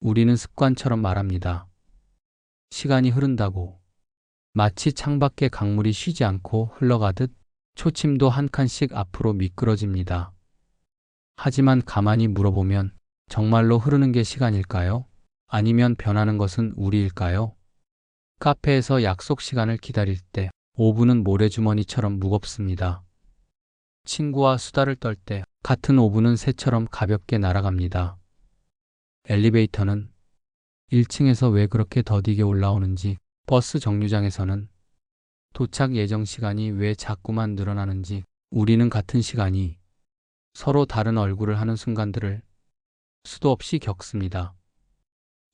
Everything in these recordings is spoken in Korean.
우리는 습관처럼 말합니다. 시간이 흐른다고. 마치 창밖에 강물이 쉬지 않고 흘러가듯 초침도 한 칸씩 앞으로 미끄러집니다. 하지만 가만히 물어보면 정말로 흐르는 게 시간일까요? 아니면 변하는 것은 우리일까요? 카페에서 약속 시간을 기다릴 때 5분은 모래주머니처럼 무겁습니다. 친구와 수다를 떨 때 같은 5분은 새처럼 가볍게 날아갑니다. 엘리베이터는 1층에서 왜 그렇게 더디게 올라오는지, 버스 정류장에서는 도착 예정 시간이 왜 자꾸만 늘어나는지, 우리는 같은 시간이 서로 다른 얼굴을 하는 순간들을 수도 없이 겪습니다.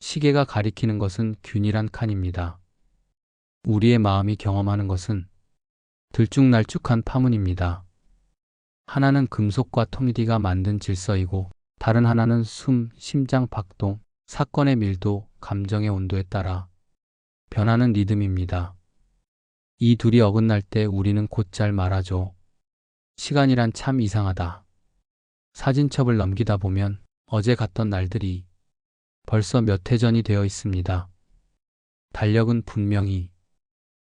시계가 가리키는 것은 균일한 칸입니다. 우리의 마음이 경험하는 것은 들쭉날쭉한 파문입니다. 하나는 금속과 토미디가 만든 질서이고 다른 하나는 숨, 심장 박동, 사건의 밀도, 감정의 온도에 따라 변하는 리듬입니다. 이 둘이 어긋날 때 우리는 곧잘 말하죠. 시간이란 참 이상하다. 사진첩을 넘기다 보면 어제 갔던 날들이 벌써 몇 해 전이 되어 있습니다. 달력은 분명히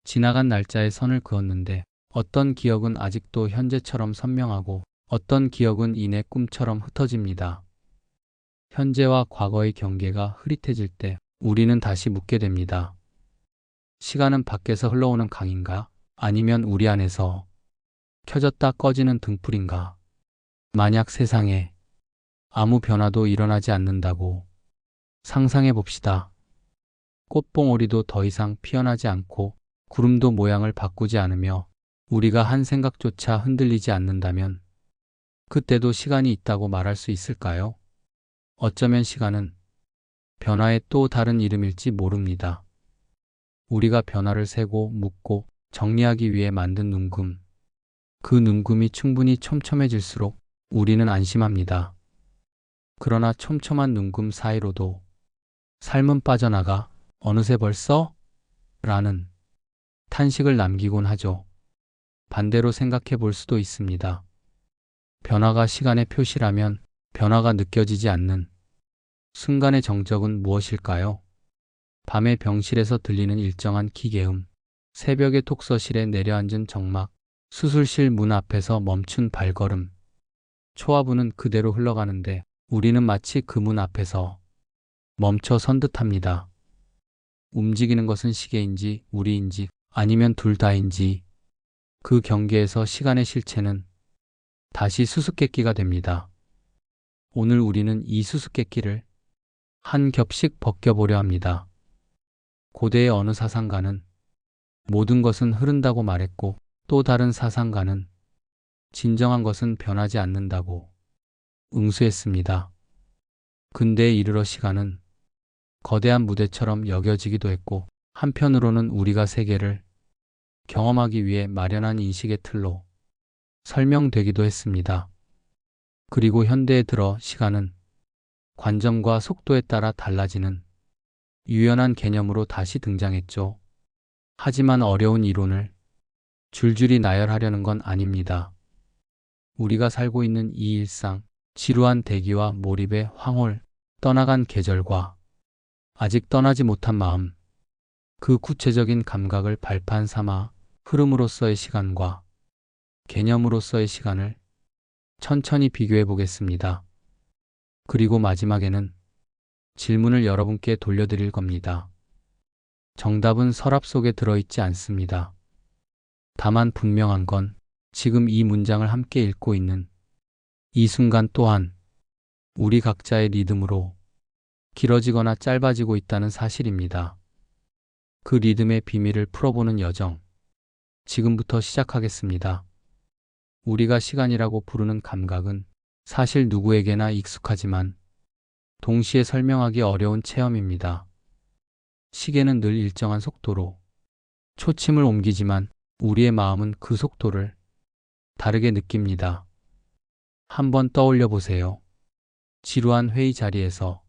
지나간 날짜에 선을 그었는데 어떤 기억은 아직도 현재처럼 선명하고 어떤 기억은 이내 꿈처럼 흩어집니다. 현재와 과거의 경계가 흐릿해질 때 우리는 다시 묻게 됩니다. 시간은 밖에서 흘러오는 강인가? 아니면 우리 안에서 켜졌다 꺼지는 등불인가? 만약 세상에 아무 변화도 일어나지 않는다고 상상해 봅시다. 꽃봉오리도 더 이상 피어나지 않고 구름도 모양을 바꾸지 않으며 우리가 한 생각조차 흔들리지 않는다면 그때도 시간이 있다고 말할 수 있을까요? 어쩌면 시간은 변화의 또 다른 이름일지 모릅니다. 우리가 변화를 세고 묻고 정리하기 위해 만든 눈금. 그 눈금이 충분히 촘촘해질수록 우리는 안심합니다. 그러나 촘촘한 눈금 사이로도 삶은 빠져나가 어느새 벌써? 라는 탄식을 남기곤 하죠. 반대로 생각해 볼 수도 있습니다. 변화가 시간의 표시라면 변화가 느껴지지 않는 순간의 정적은 무엇일까요? 밤의 병실에서 들리는 일정한 기계음, 새벽의 독서실에 내려앉은 정막, 수술실 문 앞에서 멈춘 발걸음. 초화부는 그대로 흘러가는데 우리는 마치 그 문 앞에서 멈춰 선 듯합니다. 움직이는 것은 시계인지 우리인지 아니면 둘 다인지 그 경계에서 시간의 실체는 다시 수수께끼가 됩니다. 오늘 우리는 이 수수께끼를 한 겹씩 벗겨보려 합니다. 고대의 어느 사상가는 모든 것은 흐른다고 말했고 또 다른 사상가는 진정한 것은 변하지 않는다고 응수했습니다. 근대에 이르러 시간은 거대한 무대처럼 여겨지기도 했고 한편으로는 우리가 세계를 경험하기 위해 마련한 인식의 틀로 설명되기도 했습니다. 그리고 현대에 들어 시간은 관점과 속도에 따라 달라지는 유연한 개념으로 다시 등장했죠. 하지만 어려운 이론을 줄줄이 나열하려는 건 아닙니다. 우리가 살고 있는 이 일상, 지루한 대기와 몰입의 황홀, 떠나간 계절과 아직 떠나지 못한 마음, 그 구체적인 감각을 발판 삼아 흐름으로서의 시간과 개념으로서의 시간을 천천히 비교해 보겠습니다. 그리고 마지막에는 질문을 여러분께 돌려드릴 겁니다. 정답은 서랍 속에 들어있지 않습니다. 다만 분명한 건 지금 이 문장을 함께 읽고 있는 이 순간 또한 우리 각자의 리듬으로 길어지거나 짧아지고 있다는 사실입니다. 그 리듬의 비밀을 풀어보는 여정, 지금부터 시작하겠습니다. 우리가 시간이라고 부르는 감각은 사실 누구에게나 익숙하지만 동시에 설명하기 어려운 체험입니다. 시계는 늘 일정한 속도로 초침을 옮기지만 우리의 마음은 그 속도를 다르게 느낍니다. 한번 떠올려 보세요. 지루한 회의 자리에서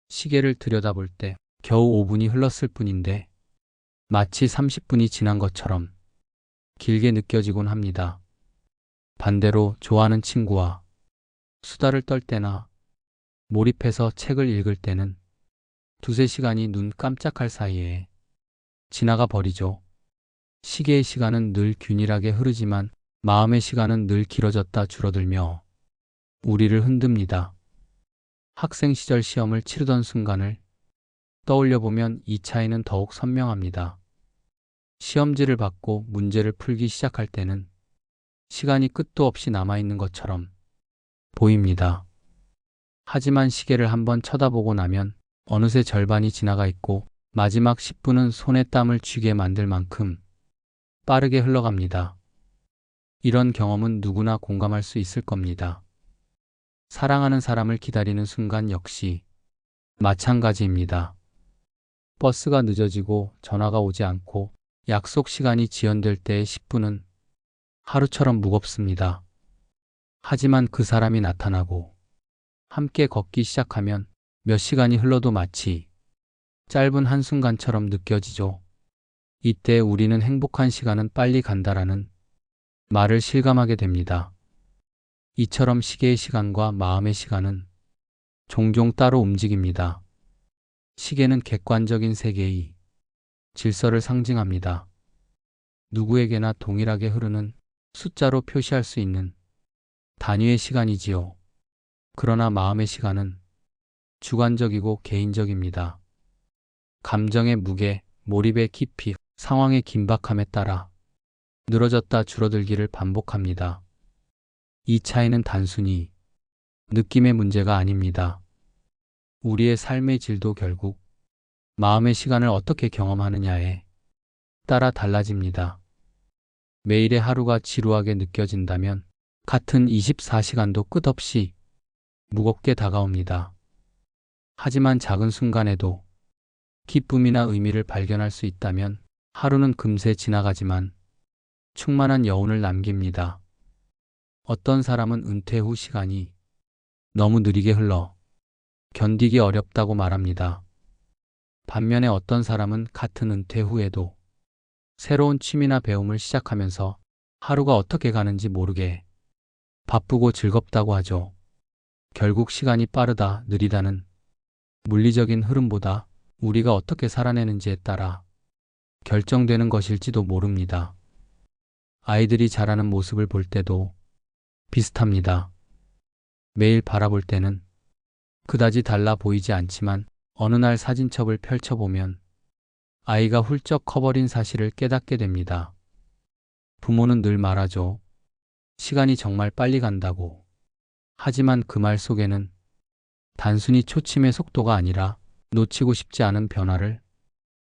시계를 들여다볼 때 겨우 5분이 흘렀을 뿐인데 마치 30분이 지난 것처럼 길게 느껴지곤 합니다. 반대로 좋아하는 친구와 수다를 떨 때나 몰입해서 책을 읽을 때는 두세 시간이 눈 깜짝할 사이에 지나가 버리죠. 시계의 시간은 늘 균일하게 흐르지만 마음의 시간은 늘 길어졌다 줄어들며 우리를 흔듭니다. 학생 시절 시험을 치르던 순간을 떠올려 보면 이 차이는 더욱 선명합니다. 시험지를 받고 문제를 풀기 시작할 때는 시간이 끝도 없이 남아있는 것처럼 보입니다. 하지만 시계를 한번 쳐다보고 나면 어느새 절반이 지나가 있고 마지막 10분은 손에 땀을 쥐게 만들 만큼 빠르게 흘러갑니다. 이런 경험은 누구나 공감할 수 있을 겁니다. 사랑하는 사람을 기다리는 순간 역시 마찬가지입니다. 버스가 늦어지고 전화가 오지 않고 약속 시간이 지연될 때의 10분은 하루처럼 무겁습니다. 하지만 그 사람이 나타나고 함께 걷기 시작하면 몇 시간이 흘러도 마치 짧은 한순간처럼 느껴지죠. 이때 우리는 행복한 시간은 빨리 간다라는 말을 실감하게 됩니다. 이처럼 시계의 시간과 마음의 시간은 종종 따로 움직입니다. 시계는 객관적인 세계의 질서를 상징합니다. 누구에게나 동일하게 흐르는 숫자로 표시할 수 있는 단위의 시간이지요. 그러나 마음의 시간은 주관적이고 개인적입니다. 감정의 무게, 몰입의 깊이, 상황의 긴박함에 따라 늘어졌다 줄어들기를 반복합니다. 이 차이는 단순히 느낌의 문제가 아닙니다. 우리의 삶의 질도 결국 마음의 시간을 어떻게 경험하느냐에 따라 달라집니다. 매일의 하루가 지루하게 느껴진다면 같은 24시간도 끝없이 무겁게 다가옵니다. 하지만 작은 순간에도 기쁨이나 의미를 발견할 수 있다면 하루는 금세 지나가지만 충만한 여운을 남깁니다. 어떤 사람은 은퇴 후 시간이 너무 느리게 흘러 견디기 어렵다고 말합니다. 반면에 어떤 사람은 같은 은퇴 후에도 새로운 취미나 배움을 시작하면서 하루가 어떻게 가는지 모르게 바쁘고 즐겁다고 하죠. 결국 시간이 빠르다, 느리다는 물리적인 흐름보다 우리가 어떻게 살아내는지에 따라 결정되는 것일지도 모릅니다. 아이들이 자라는 모습을 볼 때도 비슷합니다. 매일 바라볼 때는 그다지 달라 보이지 않지만 어느 날 사진첩을 펼쳐보면 아이가 훌쩍 커버린 사실을 깨닫게 됩니다. 부모는 늘 말하죠. 시간이 정말 빨리 간다고. 하지만 그 말 속에는 단순히 초침의 속도가 아니라 놓치고 싶지 않은 변화를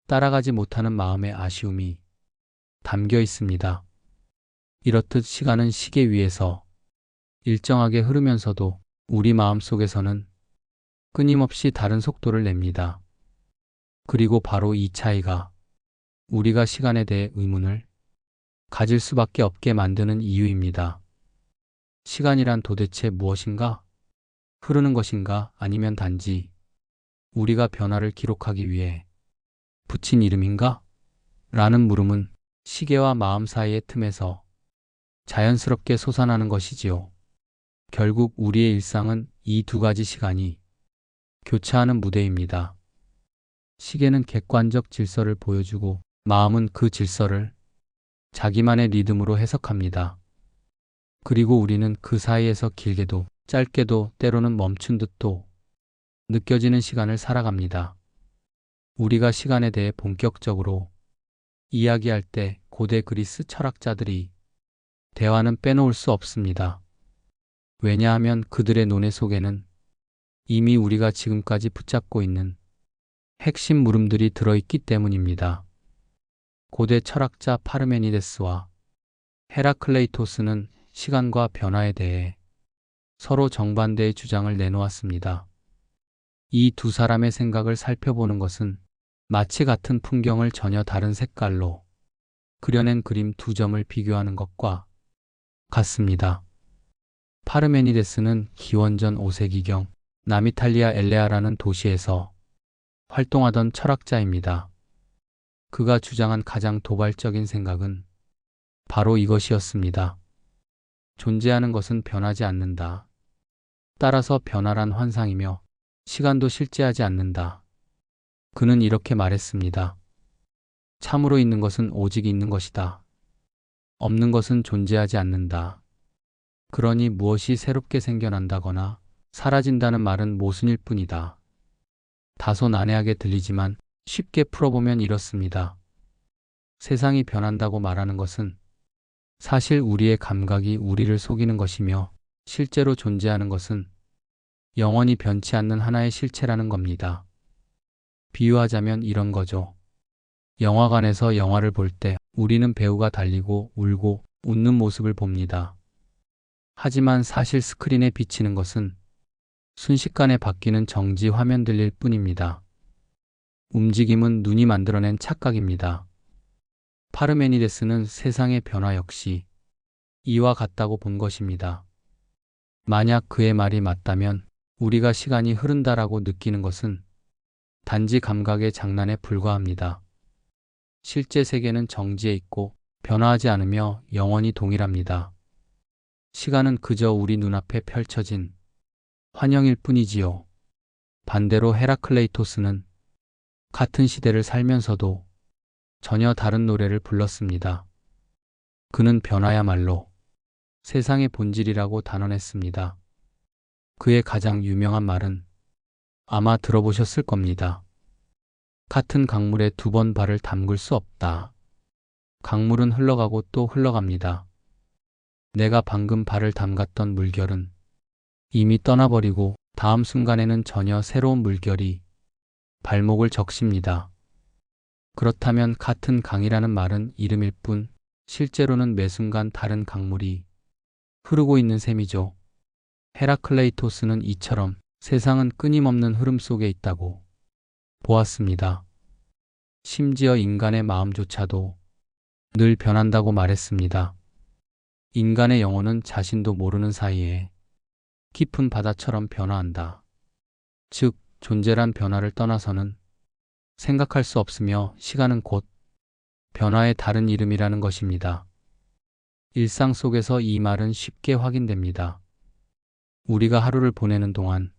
따라가지 못하는 마음의 아쉬움이 담겨 있습니다. 이렇듯 시간은 시계 위에서 일정하게 흐르면서도 우리 마음 속에서는 끊임없이 다른 속도를 냅니다. 그리고 바로 이 차이가 우리가 시간에 대해 의문을 가질 수밖에 없게 만드는 이유입니다. 시간이란 도대체 무엇인가? 흐르는 것인가? 아니면 단지 우리가 변화를 기록하기 위해 붙인 이름인가? 라는 물음은 시계와 마음 사이의 틈에서 자연스럽게 솟아나는 것이지요. 결국 우리의 일상은 이 두 가지 시간이 교차하는 무대입니다. 시계는 객관적 질서를 보여주고 마음은 그 질서를 자기만의 리듬으로 해석합니다. 그리고 우리는 그 사이에서 길게도 짧게도 때로는 멈춘 듯도 느껴지는 시간을 살아갑니다. 우리가 시간에 대해 본격적으로 이야기할 때 고대 그리스 철학자들이 대화는 빼놓을 수 없습니다. 왜냐하면 그들의 논의 속에는 이미 우리가 지금까지 붙잡고 있는 핵심 물음들이 들어있기 때문입니다. 고대 철학자 파르메니데스와 헤라클레이토스는 시간과 변화에 대해 서로 정반대의 주장을 내놓았습니다. 이 두 사람의 생각을 살펴보는 것은 마치 같은 풍경을 전혀 다른 색깔로 그려낸 그림 두 점을 비교하는 것과 같습니다. 파르메니데스는 기원전 5세기경 남이탈리아 엘레아라는 도시에서 활동하던 철학자입니다. 그가 주장한 가장 도발적인 생각은 바로 이것이었습니다. 존재하는 것은 변하지 않는다. 따라서 변화란 환상이며 시간도 실제하지 않는다. 그는 이렇게 말했습니다. 참으로 있는 것은 오직 있는 것이다. 없는 것은 존재하지 않는다. 그러니 무엇이 새롭게 생겨난다거나 사라진다는 말은 모순일 뿐이다. 다소 난해하게 들리지만 쉽게 풀어보면 이렇습니다. 세상이 변한다고 말하는 것은 사실 우리의 감각이 우리를 속이는 것이며 실제로 존재하는 것은 영원히 변치 않는 하나의 실체라는 겁니다. 비유하자면 이런 거죠. 영화관에서 영화를 볼 때 우리는 배우가 달리고 울고 웃는 모습을 봅니다. 하지만 사실 스크린에 비치는 것은 순식간에 바뀌는 정지 화면들일 뿐입니다. 움직임은 눈이 만들어낸 착각입니다. 파르메니데스는 세상의 변화 역시 이와 같다고 본 것입니다. 만약 그의 말이 맞다면 우리가 시간이 흐른다라고 느끼는 것은 단지 감각의 장난에 불과합니다. 실제 세계는 정지해 있고 변화하지 않으며 영원히 동일합니다. 시간은 그저 우리 눈앞에 펼쳐진 환영일 뿐이지요. 반대로 헤라클레이토스는 같은 시대를 살면서도 전혀 다른 노래를 불렀습니다. 그는 변화야말로 세상의 본질이라고 단언했습니다. 그의 가장 유명한 말은 아마 들어보셨을 겁니다. 같은 강물에 두 번 발을 담글 수 없다. 강물은 흘러가고 또 흘러갑니다. 내가 방금 발을 담갔던 물결은 이미 떠나버리고 다음 순간에는 전혀 새로운 물결이 발목을 적십니다. 그렇다면 같은 강이라는 말은 이름일 뿐 실제로는 매 순간 다른 강물이 흐르고 있는 셈이죠. 헤라클레이토스는 이처럼 세상은 끊임없는 흐름 속에 있다고 보았습니다. 심지어 인간의 마음조차도 늘 변한다고 말했습니다. 인간의 영혼은 자신도 모르는 사이에 깊은 바다처럼 변화한다. 즉, 존재란 변화를 떠나서는 생각할 수 없으며 시간은 곧 변화의 다른 이름이라는 것입니다. 일상 속에서 이 말은 쉽게 확인됩니다. 우리가 하루를 보내는 동안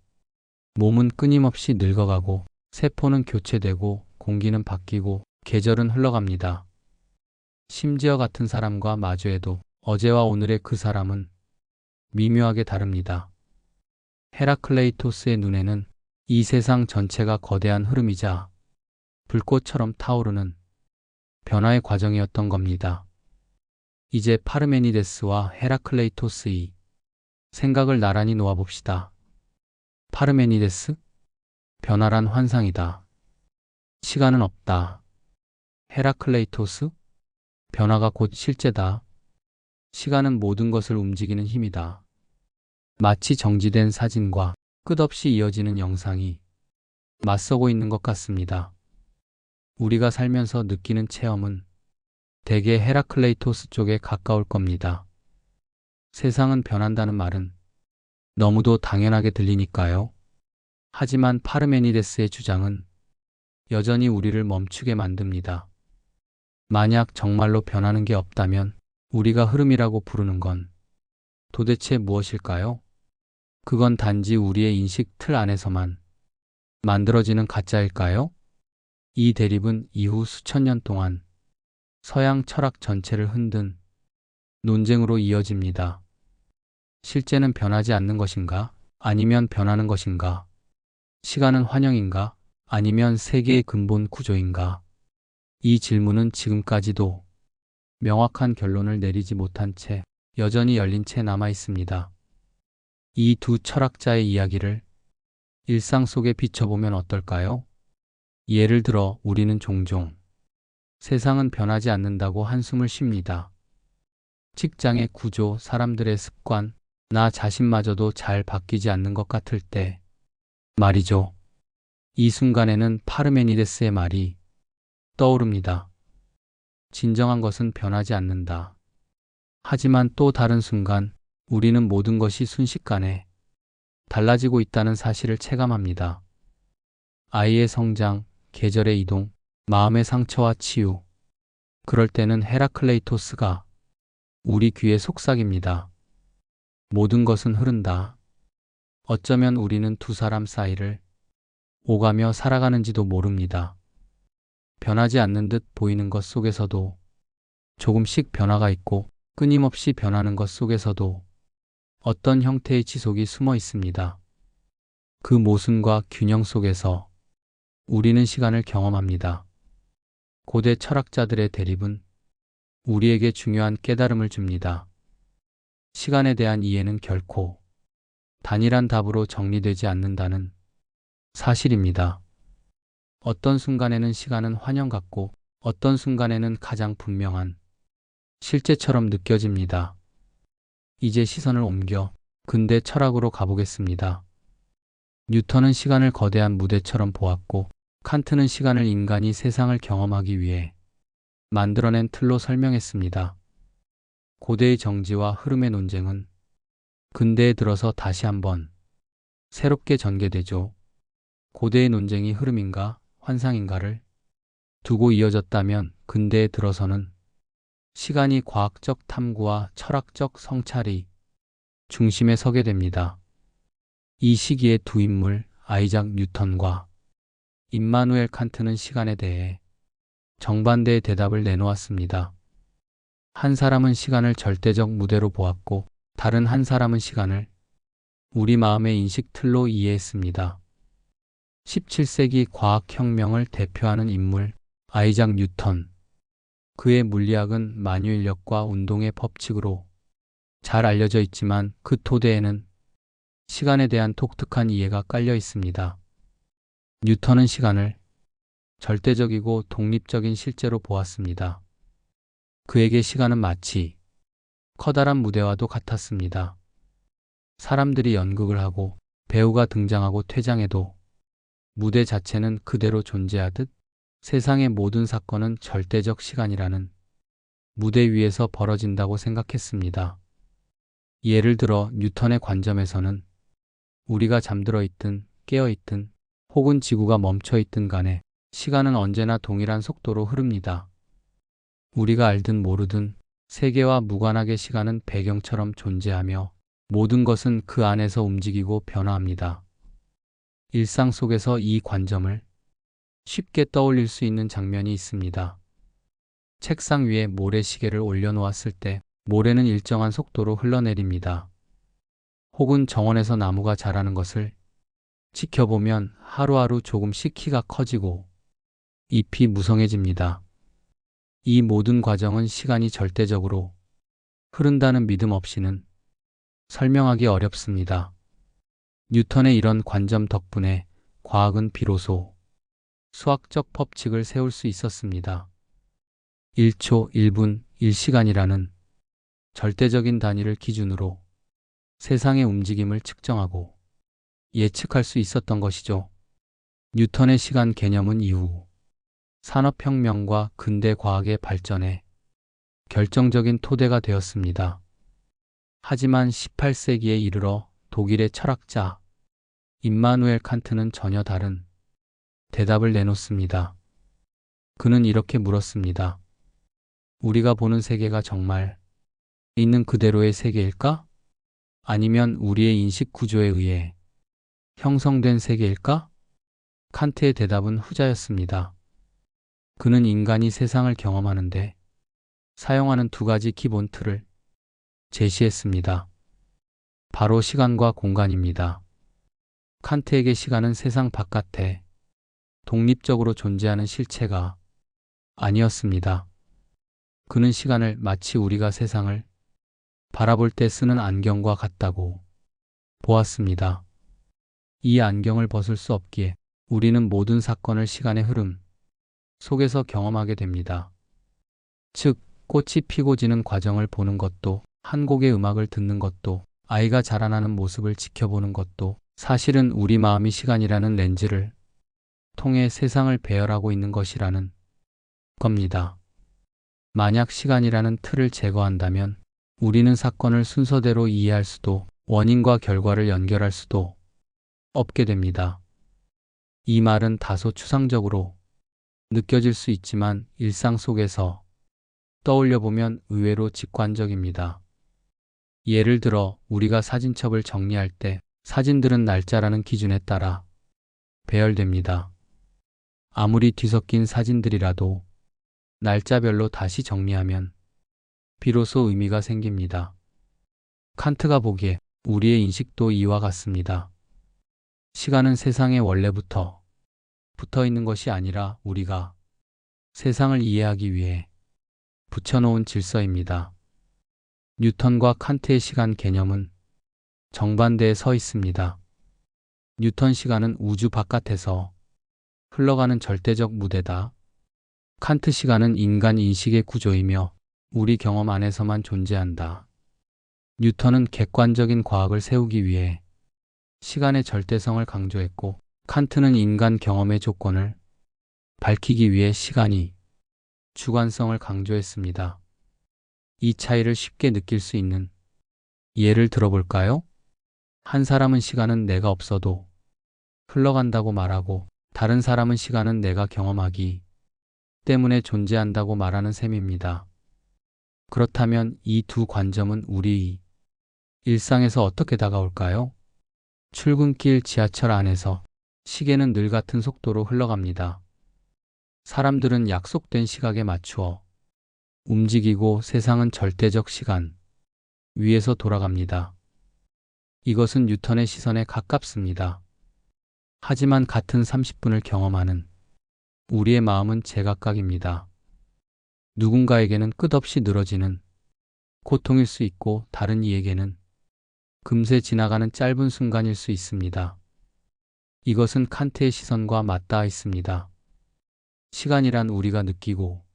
몸은 끊임없이 늙어가고 세포는 교체되고 공기는 바뀌고 계절은 흘러갑니다. 심지어 같은 사람과 마주해도 어제와 오늘의 그 사람은 미묘하게 다릅니다. 헤라클레이토스의 눈에는 이 세상 전체가 거대한 흐름이자 불꽃처럼 타오르는 변화의 과정이었던 겁니다. 이제 파르메니데스와 헤라클레이토스의 생각을 나란히 놓아봅시다. 파르메니데스? 변화란 환상이다. 시간은 없다. 헤라클레이토스? 변화가 곧 실제다. 시간은 모든 것을 움직이는 힘이다. 마치 정지된 사진과 끝없이 이어지는 영상이 맞서고 있는 것 같습니다. 우리가 살면서 느끼는 체험은 대개 헤라클레이토스 쪽에 가까울 겁니다. 세상은 변한다는 말은 너무도 당연하게 들리니까요. 하지만 파르메니데스의 주장은 여전히 우리를 멈추게 만듭니다. 만약 정말로 변하는 게 없다면 우리가 흐름이라고 부르는 건 도대체 무엇일까요? 그건 단지 우리의 인식 틀 안에서만 만들어지는 가짜일까요? 이 대립은 이후 수천 년 동안 서양 철학 전체를 흔든 논쟁으로 이어집니다. 실제는 변하지 않는 것인가? 아니면 변하는 것인가? 시간은 환영인가? 아니면 세계의 근본 구조인가? 이 질문은 지금까지도 명확한 결론을 내리지 못한 채 여전히 열린 채 남아 있습니다. 이 두 철학자의 이야기를 일상 속에 비춰보면 어떨까요? 예를 들어 우리는 종종 세상은 변하지 않는다고 한숨을 쉽니다. 직장의 구조, 사람들의 습관, 나 자신마저도 잘 바뀌지 않는 것 같을 때 말이죠. 이 순간에는 파르메니데스의 말이 떠오릅니다. 진정한 것은 변하지 않는다. 하지만 또 다른 순간 우리는 모든 것이 순식간에 달라지고 있다는 사실을 체감합니다. 아이의 성장, 계절의 이동, 마음의 상처와 치유. 그럴 때는 헤라클레이토스가 우리 귀에 속삭입니다. 모든 것은 흐른다. 어쩌면 우리는 두 사람 사이를 오가며 살아가는지도 모릅니다. 변하지 않는 듯 보이는 것 속에서도 조금씩 변화가 있고 끊임없이 변하는 것 속에서도 어떤 형태의 지속이 숨어 있습니다. 그 모순과 균형 속에서 우리는 시간을 경험합니다. 고대 철학자들의 대립은 우리에게 중요한 깨달음을 줍니다. 시간에 대한 이해는 결코 단일한 답으로 정리되지 않는다는 사실입니다. 어떤 순간에는 시간은 환영 같고 어떤 순간에는 가장 분명한 실제처럼 느껴집니다. 이제 시선을 옮겨 근대 철학으로 가보겠습니다. 뉴턴은 시간을 거대한 무대처럼 보았고 칸트는 시간을 인간이 세상을 경험하기 위해 만들어낸 틀로 설명했습니다. 고대의 정지와 흐름의 논쟁은 근대에 들어서 다시 한번 새롭게 전개되죠. 고대의 논쟁이 흐름인가 환상인가를 두고 이어졌다면 근대에 들어서는 시간이 과학적 탐구와 철학적 성찰이 중심에 서게 됩니다. 이 시기의 두 인물 아이작 뉴턴과 임마누엘 칸트는 시간에 대해 정반대의 대답을 내놓았습니다. 한 사람은 시간을 절대적 무대로 보았고 다른 한 사람은 시간을 우리 마음의 인식 틀로 이해했습니다. 17세기 과학혁명을 대표하는 인물 아이작 뉴턴. 그의 물리학은 만유인력과 운동의 법칙으로 잘 알려져 있지만 그 토대에는 시간에 대한 독특한 이해가 깔려 있습니다. 뉴턴은 시간을 절대적이고 독립적인 실제로 보았습니다. 그에게 시간은 마치 커다란 무대와도 같았습니다. 사람들이 연극을 하고 배우가 등장하고 퇴장해도 무대 자체는 그대로 존재하듯 세상의 모든 사건은 절대적 시간이라는 무대 위에서 벌어진다고 생각했습니다. 예를 들어 뉴턴의 관점에서는 우리가 잠들어 있든 깨어 있든 혹은 지구가 멈춰 있든 간에 시간은 언제나 동일한 속도로 흐릅니다. 우리가 알든 모르든 세계와 무관하게 시간은 배경처럼 존재하며 모든 것은 그 안에서 움직이고 변화합니다. 일상 속에서 이 관점을 쉽게 떠올릴 수 있는 장면이 있습니다. 책상 위에 모래시계를 올려놓았을 때 모래는 일정한 속도로 흘러내립니다. 혹은 정원에서 나무가 자라는 것을 지켜보면 하루하루 조금씩 키가 커지고 잎이 무성해집니다. 이 모든 과정은 시간이 절대적으로 흐른다는 믿음 없이는 설명하기 어렵습니다. 뉴턴의 이런 관점 덕분에 과학은 비로소 수학적 법칙을 세울 수 있었습니다. 1초, 1분, 1시간이라는 절대적인 단위를 기준으로 세상의 움직임을 측정하고 예측할 수 있었던 것이죠. 뉴턴의 시간 개념은 이후 산업혁명과 근대 과학의 발전에 결정적인 토대가 되었습니다. 하지만 18세기에 이르러 독일의 철학자 임마누엘 칸트는 전혀 다른 대답을 내놓습니다. 그는 이렇게 물었습니다. 우리가 보는 세계가 정말 있는 그대로의 세계일까? 아니면 우리의 인식 구조에 의해 형성된 세계일까? 칸트의 대답은 후자였습니다. 그는 인간이 세상을 경험하는데 사용하는 두 가지 기본 틀을 제시했습니다. 바로 시간과 공간입니다. 칸트에게 시간은 세상 바깥에 독립적으로 존재하는 실체가 아니었습니다. 그는 시간을 마치 우리가 세상을 바라볼 때 쓰는 안경과 같다고 보았습니다. 이 안경을 벗을 수 없기에 우리는 모든 사건을 시간의 흐름 속에서 경험하게 됩니다. 즉, 꽃이 피고 지는 과정을 보는 것도, 한 곡의 음악을 듣는 것도, 아이가 자라나는 모습을 지켜보는 것도 사실은 우리 마음이 시간이라는 렌즈를 통해 세상을 배열하고 있는 것이라는 겁니다. 만약 시간이라는 틀을 제거한다면 우리는 사건을 순서대로 이해할 수도 원인과 결과를 연결할 수도 없게 됩니다. 이 말은 다소 추상적으로 느껴질 수 있지만 일상 속에서 떠올려 보면 의외로 직관적입니다. 예를 들어 우리가 사진첩을 정리할 때 사진들은 날짜라는 기준에 따라 배열됩니다. 아무리 뒤섞인 사진들이라도 날짜별로 다시 정리하면 비로소 의미가 생깁니다. 칸트가 보기에 우리의 인식도 이와 같습니다. 시간은 세상의 원래부터 붙어 있는 것이 아니라 우리가 세상을 이해하기 위해 붙여놓은 질서입니다. 뉴턴과 칸트의 시간 개념은 정반대에 서 있습니다. 뉴턴 시간은 우주 바깥에서 흘러가는 절대적 무대다. 칸트 시간은 인간 인식의 구조이며 우리 경험 안에서만 존재한다. 뉴턴은 객관적인 과학을 세우기 위해 시간의 절대성을 강조했고, 칸트는 인간 경험의 조건을 밝히기 위해 시간이 주관성을 강조했습니다. 이 차이를 쉽게 느낄 수 있는 예를 들어볼까요? 한 사람은 시간은 내가 없어도 흘러간다고 말하고, 다른 사람은 시간은 내가 경험하기 때문에 존재한다고 말하는 셈입니다. 그렇다면 이 두 관점은 우리 일상에서 어떻게 다가올까요? 출근길 지하철 안에서 시계는 늘 같은 속도로 흘러갑니다. 사람들은 약속된 시각에 맞추어 움직이고 세상은 절대적 시간 위에서 돌아갑니다. 이것은 뉴턴의 시선에 가깝습니다. 하지만 같은 30분을 경험하는 우리의 마음은 제각각입니다. 누군가에게는 끝없이 늘어지는 고통일 수 있고, 다른 이에게는 금세 지나가는 짧은 순간일 수 있습니다. 이것은 칸트의 시선과 맞닿아 있습니다. 시간이란 우리가 느끼고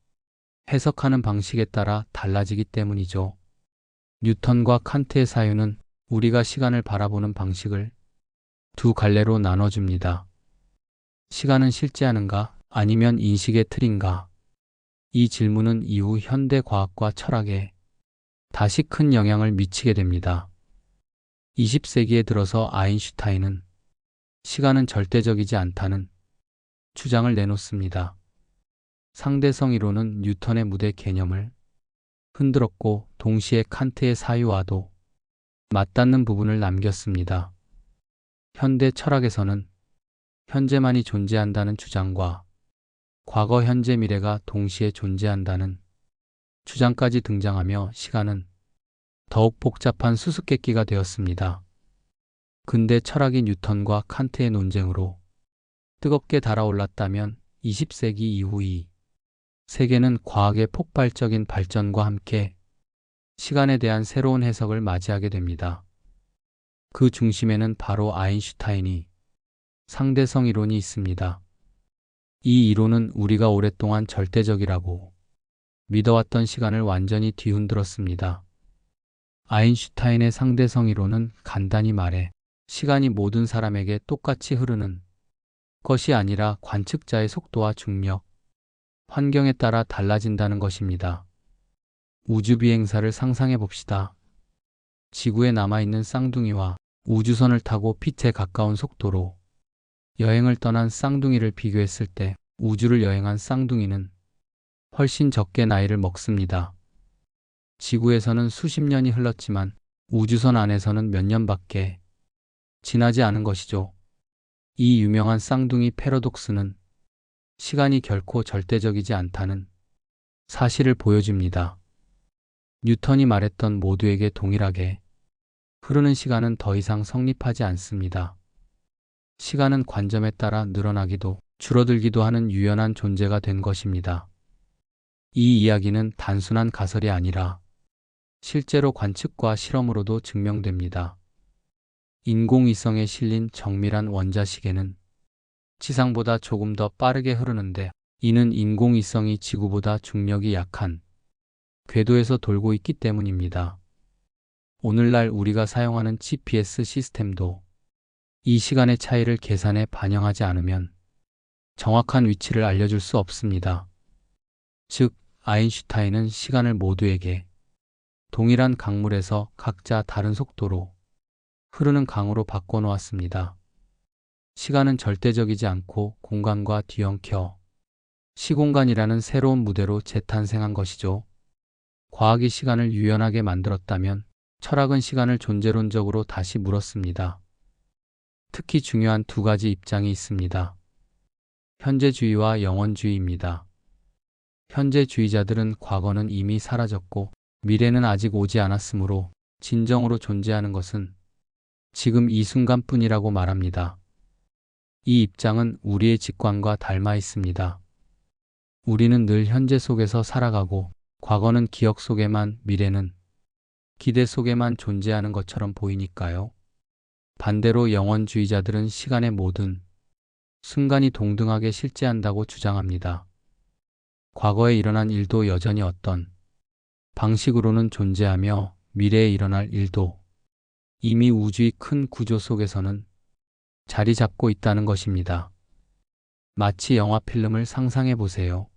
해석하는 방식에 따라 달라지기 때문이죠. 뉴턴과 칸트의 사유는 우리가 시간을 바라보는 방식을 두 갈래로 나눠줍니다. 시간은 실제하는가 아니면 인식의 틀인가? 이 질문은 이후 현대 과학과 철학에 다시 큰 영향을 미치게 됩니다. 20세기에 들어서 아인슈타인은 시간은 절대적이지 않다는 주장을 내놓습니다. 상대성 이론은 뉴턴의 무대 개념을 흔들었고, 동시에 칸트의 사유와도 맞닿는 부분을 남겼습니다. 현대 철학에서는 현재만이 존재한다는 주장과 과거, 현재, 미래가 동시에 존재한다는 주장까지 등장하며 시간은 더욱 복잡한 수수께끼가 되었습니다. 근대 철학이 뉴턴과 칸트의 논쟁으로 뜨겁게 달아올랐다면 20세기 이후 이 세계는 과학의 폭발적인 발전과 함께 시간에 대한 새로운 해석을 맞이하게 됩니다. 그 중심에는 바로 아인슈타인이 상대성 이론이 있습니다. 이 이론은 우리가 오랫동안 절대적이라고 믿어왔던 시간을 완전히 뒤흔들었습니다. 아인슈타인의 상대성 이론은 간단히 말해 시간이 모든 사람에게 똑같이 흐르는 것이 아니라 관측자의 속도와 중력, 환경에 따라 달라진다는 것입니다. 우주비행사를 상상해 봅시다. 지구에 남아있는 쌍둥이와 우주선을 타고 빛에 가까운 속도로 여행을 떠난 쌍둥이를 비교했을 때 우주를 여행한 쌍둥이는 훨씬 적게 나이를 먹습니다. 지구에서는 수십 년이 흘렀지만 우주선 안에서는 몇 년밖에 지나지 않은 것이죠. 이 유명한 쌍둥이 패러독스는 시간이 결코 절대적이지 않다는 사실을 보여줍니다. 뉴턴이 말했던 모두에게 동일하게 흐르는 시간은 더 이상 성립하지 않습니다. 시간은 관점에 따라 늘어나기도 줄어들기도 하는 유연한 존재가 된 것입니다. 이 이야기는 단순한 가설이 아니라 실제로 관측과 실험으로도 증명됩니다. 인공위성에 실린 정밀한 원자시계는 지상보다 조금 더 빠르게 흐르는데, 이는 인공위성이 지구보다 중력이 약한 궤도에서 돌고 있기 때문입니다. 오늘날 우리가 사용하는 GPS 시스템도 이 시간의 차이를 계산에 반영하지 않으면 정확한 위치를 알려줄 수 없습니다. 즉, 아인슈타인은 시간을 모두에게 동일한 강물에서 각자 다른 속도로 흐르는 강으로 바꿔놓았습니다. 시간은 절대적이지 않고 공간과 뒤엉켜 시공간이라는 새로운 무대로 재탄생한 것이죠. 과학이 시간을 유연하게 만들었다면 철학은 시간을 존재론적으로 다시 물었습니다. 특히 중요한 두 가지 입장이 있습니다. 현재주의와 영원주의입니다. 현재주의자들은 과거는 이미 사라졌고 미래는 아직 오지 않았으므로 진정으로 존재하는 것은 지금 이 순간뿐이라고 말합니다. 이 입장은 우리의 직관과 닮아 있습니다. 우리는 늘 현재 속에서 살아가고 과거는 기억 속에만, 미래는 기대 속에만 존재하는 것처럼 보이니까요. 반대로 영원주의자들은 시간의 모든 순간이 동등하게 실제한다고 주장합니다. 과거에 일어난 일도 여전히 어떤 방식으로는 존재하며 미래에 일어날 일도 이미 우주의 큰 구조 속에서는 자리 잡고 있다는 것입니다. 마치 영화 필름을 상상해 보세요.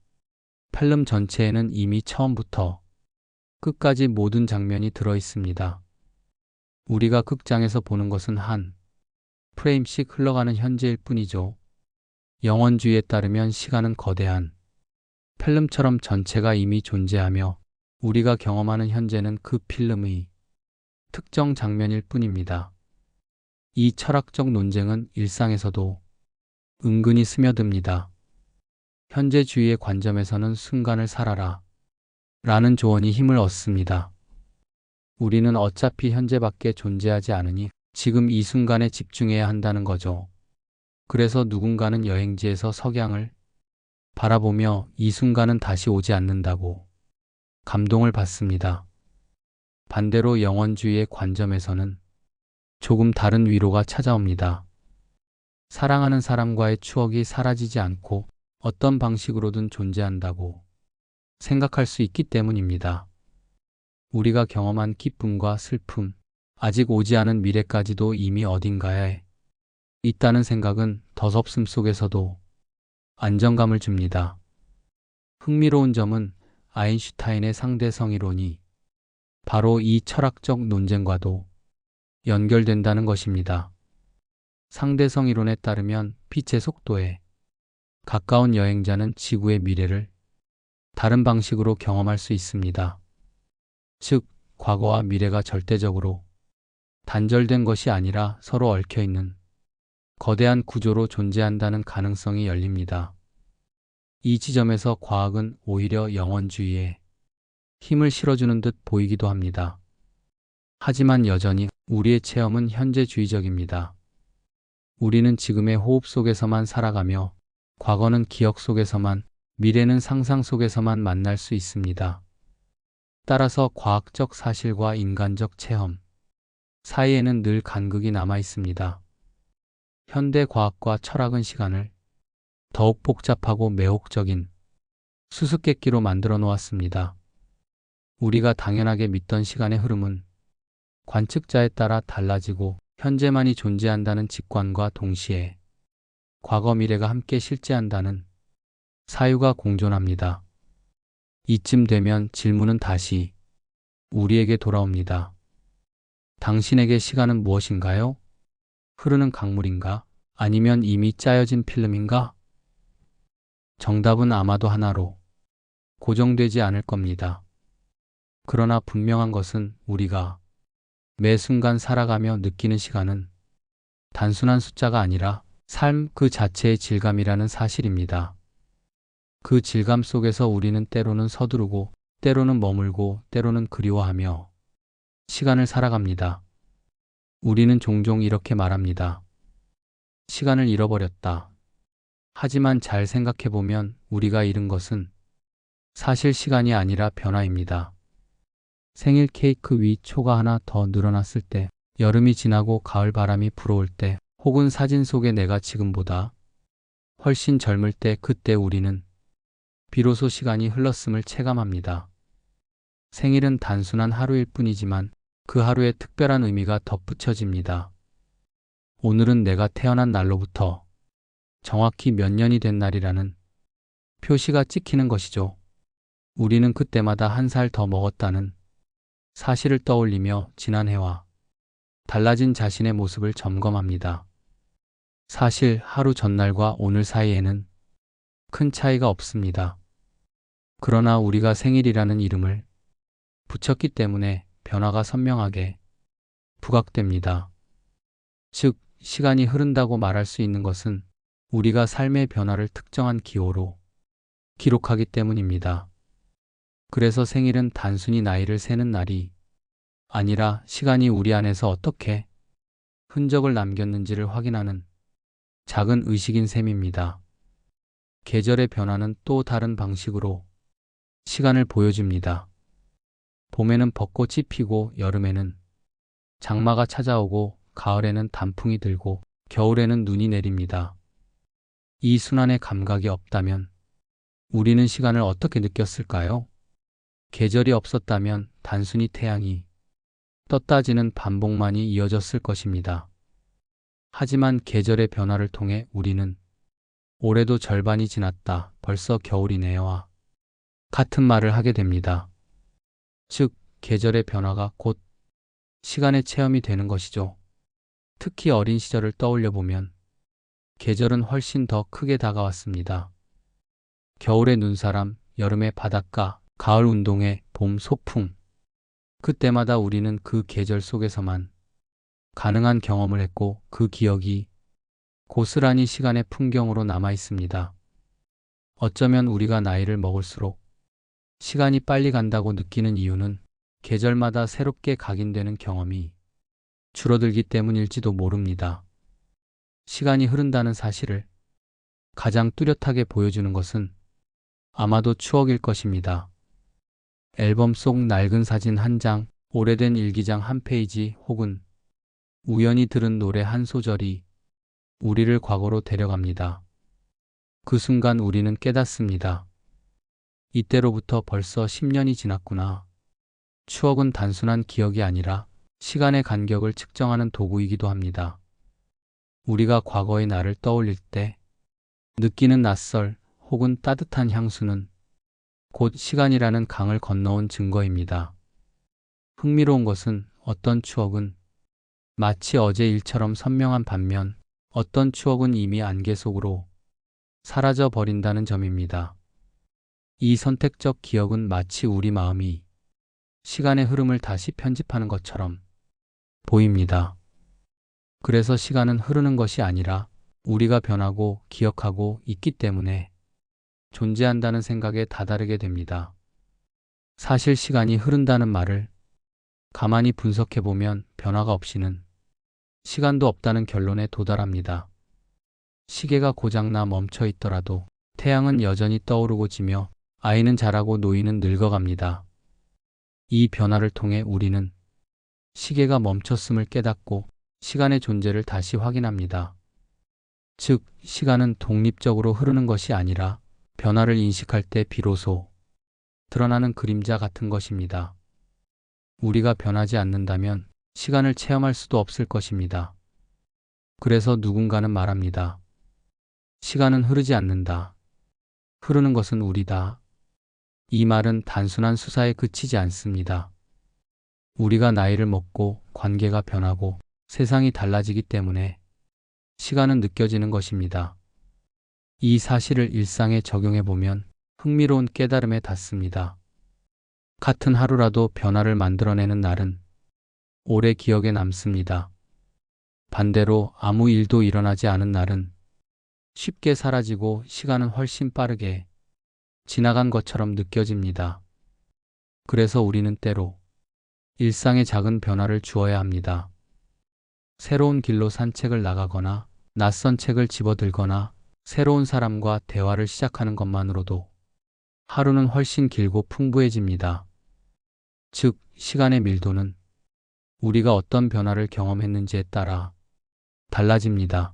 필름 전체에는 이미 처음부터 끝까지 모든 장면이 들어 있습니다. 우리가 극장에서 보는 것은 한 프레임씩 흘러가는 현재일 뿐이죠. 영원주의에 따르면 시간은 거대한 필름처럼 전체가 이미 존재하며 우리가 경험하는 현재는 그 필름의 특정 장면일 뿐입니다. 이 철학적 논쟁은 일상에서도 은근히 스며듭니다. 현재주의의 관점에서는 순간을 살아라 라는 조언이 힘을 얻습니다. 우리는 어차피 현재밖에 존재하지 않으니 지금 이 순간에 집중해야 한다는 거죠. 그래서 누군가는 여행지에서 석양을 바라보며 이 순간은 다시 오지 않는다고 감동을 받습니다. 반대로 영원주의의 관점에서는 조금 다른 위로가 찾아옵니다. 사랑하는 사람과의 추억이 사라지지 않고 어떤 방식으로든 존재한다고 생각할 수 있기 때문입니다. 우리가 경험한 기쁨과 슬픔, 아직 오지 않은 미래까지도 이미 어딘가에 있다는 생각은 덧없음 속에서도 안정감을 줍니다. 흥미로운 점은 아인슈타인의 상대성 이론이 바로 이 철학적 논쟁과도 연결된다는 것입니다. 상대성 이론에 따르면 빛의 속도에 가까운 여행자는 지구의 미래를 다른 방식으로 경험할 수 있습니다. 즉, 과거와 미래가 절대적으로 단절된 것이 아니라 서로 얽혀있는 거대한 구조로 존재한다는 가능성이 열립니다. 이 지점에서 과학은 오히려 영원주의에 힘을 실어주는 듯 보이기도 합니다. 하지만 여전히 우리의 체험은 현재주의적입니다. 우리는 지금의 호흡 속에서만 살아가며 과거는 기억 속에서만, 미래는 상상 속에서만 만날 수 있습니다. 따라서 과학적 사실과 인간적 체험 사이에는 늘 간극이 남아 있습니다. 현대 과학과 철학은 시간을 더욱 복잡하고 매혹적인 수수께끼로 만들어 놓았습니다. 우리가 당연하게 믿던 시간의 흐름은 관측자에 따라 달라지고 현재만이 존재한다는 직관과 동시에 과거 미래가 함께 실제한다는 사유가 공존합니다. 이쯤 되면 질문은 다시 우리에게 돌아옵니다. 당신에게 시간은 무엇인가요? 흐르는 강물인가? 아니면 이미 짜여진 필름인가? 정답은 아마도 하나로 고정되지 않을 겁니다. 그러나 분명한 것은 우리가 매 순간 살아가며 느끼는 시간은 단순한 숫자가 아니라 삶 그 자체의 질감이라는 사실입니다. 그 질감 속에서 우리는 때로는 서두르고, 때로는 머물고, 때로는 그리워하며 시간을 살아갑니다. 우리는 종종 이렇게 말합니다. 시간을 잃어버렸다. 하지만 잘 생각해보면 우리가 잃은 것은 사실 시간이 아니라 변화입니다. 생일 케이크 위 초가 하나 더 늘어났을 때, 여름이 지나고 가을 바람이 불어올 때, 혹은 사진 속의 내가 지금보다 훨씬 젊을 때, 그때 우리는 비로소 시간이 흘렀음을 체감합니다. 생일은 단순한 하루일 뿐이지만 그 하루에 특별한 의미가 덧붙여집니다. 오늘은 내가 태어난 날로부터 정확히 몇 년이 된 날이라는 표시가 찍히는 것이죠. 우리는 그때마다 한 살 더 먹었다는 사실을 떠올리며 지난해와 달라진 자신의 모습을 점검합니다. 사실 하루 전날과 오늘 사이에는 큰 차이가 없습니다. 그러나 우리가 생일이라는 이름을 붙였기 때문에 변화가 선명하게 부각됩니다. 즉, 시간이 흐른다고 말할 수 있는 것은 우리가 삶의 변화를 특정한 기호로 기록하기 때문입니다. 그래서 생일은 단순히 나이를 세는 날이 아니라 시간이 우리 안에서 어떻게 흔적을 남겼는지를 확인하는 작은 의식인 셈입니다. 계절의 변화는 또 다른 방식으로 시간을 보여줍니다. 봄에는 벚꽃이 피고 여름에는 장마가 찾아오고 가을에는 단풍이 들고 겨울에는 눈이 내립니다. 이 순환의 감각이 없다면 우리는 시간을 어떻게 느꼈을까요? 계절이 없었다면 단순히 태양이 떴다지는 반복만이 이어졌을 것입니다. 하지만 계절의 변화를 통해 우리는 올해도 절반이 지났다, 벌써 겨울이네요와 같은 말을 하게 됩니다. 즉, 계절의 변화가 곧 시간의 체험이 되는 것이죠. 특히 어린 시절을 떠올려 보면 계절은 훨씬 더 크게 다가왔습니다. 겨울의 눈사람, 여름의 바닷가, 가을 운동회, 봄 소풍. 그때마다 우리는 그 계절 속에서만 가능한 경험을 했고 그 기억이 고스란히 시간의 풍경으로 남아 있습니다. 어쩌면 우리가 나이를 먹을수록 시간이 빨리 간다고 느끼는 이유는 계절마다 새롭게 각인되는 경험이 줄어들기 때문일지도 모릅니다. 시간이 흐른다는 사실을 가장 뚜렷하게 보여주는 것은 아마도 추억일 것입니다. 앨범 속 낡은 사진 한 장, 오래된 일기장 한 페이지 혹은 우연히 들은 노래 한 소절이 우리를 과거로 데려갑니다. 그 순간 우리는 깨닫습니다. 이때로부터 벌써 10년이 지났구나. 추억은 단순한 기억이 아니라 시간의 간격을 측정하는 도구이기도 합니다. 우리가 과거의 나를 떠올릴 때 느끼는 낯설 혹은 따뜻한 향수는 곧 시간이라는 강을 건너온 증거입니다. 흥미로운 것은 어떤 추억은 마치 어제 일처럼 선명한 반면 어떤 추억은 이미 안개 속으로 사라져 버린다는 점입니다. 이 선택적 기억은 마치 우리 마음이 시간의 흐름을 다시 편집하는 것처럼 보입니다. 그래서 시간은 흐르는 것이 아니라 우리가 변하고 기억하고 있기 때문에 존재한다는 생각에 다다르게 됩니다. 사실 시간이 흐른다는 말을 가만히 분석해보면 변화가 없이는 시간도 없다는 결론에 도달합니다. 시계가 고장나 멈춰 있더라도 태양은 여전히 떠오르고 지며 아이는 자라고 노인은 늙어갑니다. 이 변화를 통해 우리는 시계가 멈췄음을 깨닫고 시간의 존재를 다시 확인합니다. 즉, 시간은 독립적으로 흐르는 것이 아니라 변화를 인식할 때 비로소 드러나는 그림자 같은 것입니다. 우리가 변하지 않는다면 시간을 체험할 수도 없을 것입니다. 그래서 누군가는 말합니다. 시간은 흐르지 않는다. 흐르는 것은 우리다. 이 말은 단순한 수사에 그치지 않습니다. 우리가 나이를 먹고 관계가 변하고 세상이 달라지기 때문에 시간은 느껴지는 것입니다. 이 사실을 일상에 적용해 보면 흥미로운 깨달음에 닿습니다. 같은 하루라도 변화를 만들어내는 날은 오래 기억에 남습니다. 반대로 아무 일도 일어나지 않은 날은 쉽게 사라지고 시간은 훨씬 빠르게 지나간 것처럼 느껴집니다. 그래서 우리는 때로 일상의 작은 변화를 주어야 합니다. 새로운 길로 산책을 나가거나 낯선 책을 집어들거나 새로운 사람과 대화를 시작하는 것만으로도 하루는 훨씬 길고 풍부해집니다. 즉, 시간의 밀도는 우리가 어떤 변화를 경험했는지에 따라 달라집니다.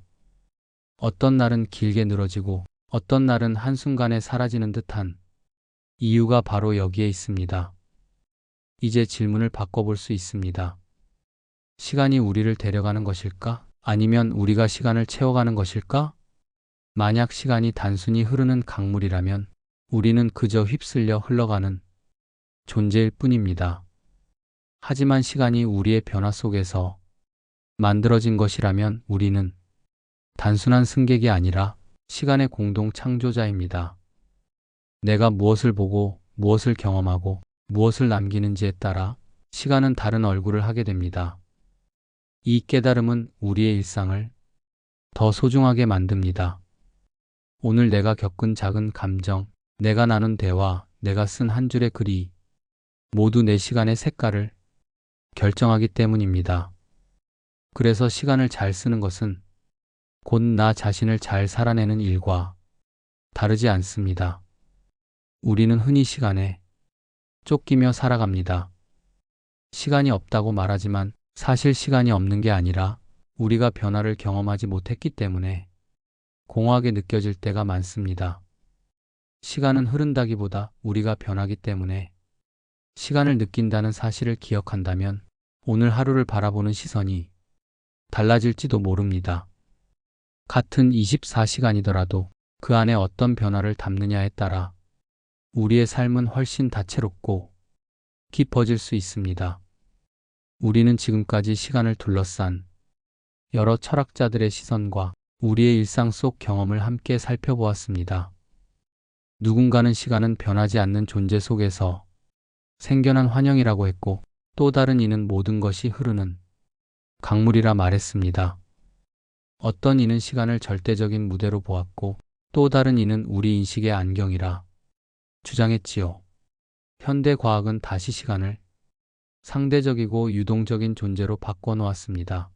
어떤 날은 길게 늘어지고 어떤 날은 한순간에 사라지는 듯한 이유가 바로 여기에 있습니다. 이제 질문을 바꿔볼 수 있습니다. 시간이 우리를 데려가는 것일까? 아니면 우리가 시간을 채워가는 것일까? 만약 시간이 단순히 흐르는 강물이라면 우리는 그저 휩쓸려 흘러가는 존재일 뿐입니다. 하지만 시간이 우리의 변화 속에서 만들어진 것이라면 우리는 단순한 승객이 아니라 시간의 공동 창조자입니다. 내가 무엇을 보고 무엇을 경험하고 무엇을 남기는지에 따라 시간은 다른 얼굴을 하게 됩니다. 이 깨달음은 우리의 일상을 더 소중하게 만듭니다. 오늘 내가 겪은 작은 감정, 내가 나눈 대화, 내가 쓴 한 줄의 글이 모두 내 시간의 색깔을 결정하기 때문입니다. 그래서 시간을 잘 쓰는 것은 곧 나 자신을 잘 살아내는 일과 다르지 않습니다. 우리는 흔히 시간에 쫓기며 살아갑니다. 시간이 없다고 말하지만 사실 시간이 없는 게 아니라 우리가 변화를 경험하지 못했기 때문에 공허하게 느껴질 때가 많습니다. 시간은 흐른다기보다 우리가 변하기 때문에 시간을 느낀다는 사실을 기억한다면 오늘 하루를 바라보는 시선이 달라질지도 모릅니다. 같은 24시간이더라도 그 안에 어떤 변화를 담느냐에 따라 우리의 삶은 훨씬 다채롭고 깊어질 수 있습니다. 우리는 지금까지 시간을 둘러싼 여러 철학자들의 시선과 우리의 일상 속 경험을 함께 살펴보았습니다. 누군가는 시간은 변하지 않는 존재 속에서 생겨난 환영이라고 했고, 또 다른 이는 모든 것이 흐르는 강물이라 말했습니다. 어떤 이는 시간을 절대적인 무대로 보았고, 또 다른 이는 우리 인식의 안경이라 주장했지요. 현대 과학은 다시 시간을 상대적이고 유동적인 존재로 바꿔놓았습니다.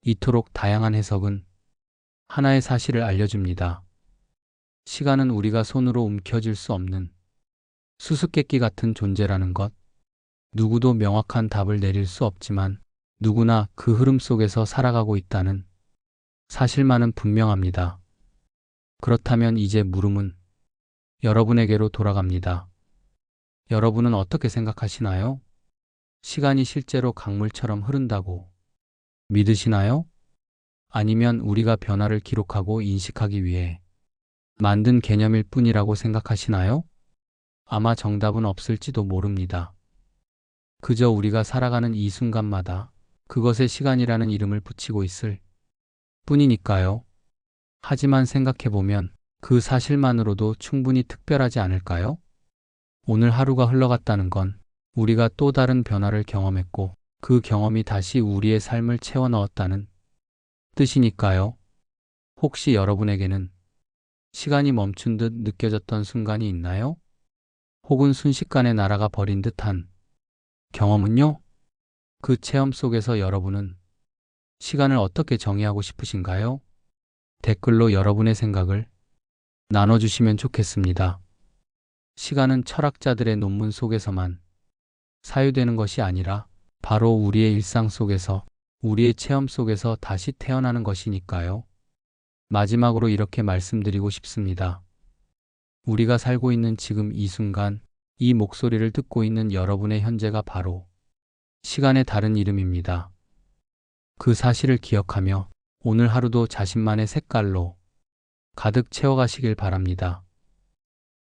이토록 다양한 해석은 하나의 사실을 알려줍니다. 시간은 우리가 손으로 움켜쥘 수 없는 수수께끼 같은 존재라는 것. 누구도 명확한 답을 내릴 수 없지만 누구나 그 흐름 속에서 살아가고 있다는 사실만은 분명합니다. 그렇다면 이제 물음은 여러분에게로 돌아갑니다. 여러분은 어떻게 생각하시나요? 시간이 실제로 강물처럼 흐른다고 믿으시나요? 아니면 우리가 변화를 기록하고 인식하기 위해 만든 개념일 뿐이라고 생각하시나요? 아마 정답은 없을지도 모릅니다. 그저 우리가 살아가는 이 순간마다 그것에 시간이라는 이름을 붙이고 있을 뿐이니까요. 하지만 생각해보면 그 사실만으로도 충분히 특별하지 않을까요? 오늘 하루가 흘러갔다는 건 우리가 또 다른 변화를 경험했고 그 경험이 다시 우리의 삶을 채워 넣었다는 뜻이니까요. 혹시 여러분에게는 시간이 멈춘 듯 느껴졌던 순간이 있나요? 혹은 순식간에 날아가 버린 듯한 경험은요? 그 체험 속에서 여러분은 시간을 어떻게 정의하고 싶으신가요? 댓글로 여러분의 생각을 나눠주시면 좋겠습니다. 시간은 철학자들의 논문 속에서만 사유되는 것이 아니라 바로 우리의 일상 속에서, 우리의 체험 속에서 다시 태어나는 것이니까요. 마지막으로 이렇게 말씀드리고 싶습니다. 우리가 살고 있는 지금 이 순간, 이 목소리를 듣고 있는 여러분의 현재가 바로 시간의 다른 이름입니다. 그 사실을 기억하며 오늘 하루도 자신만의 색깔로 가득 채워가시길 바랍니다.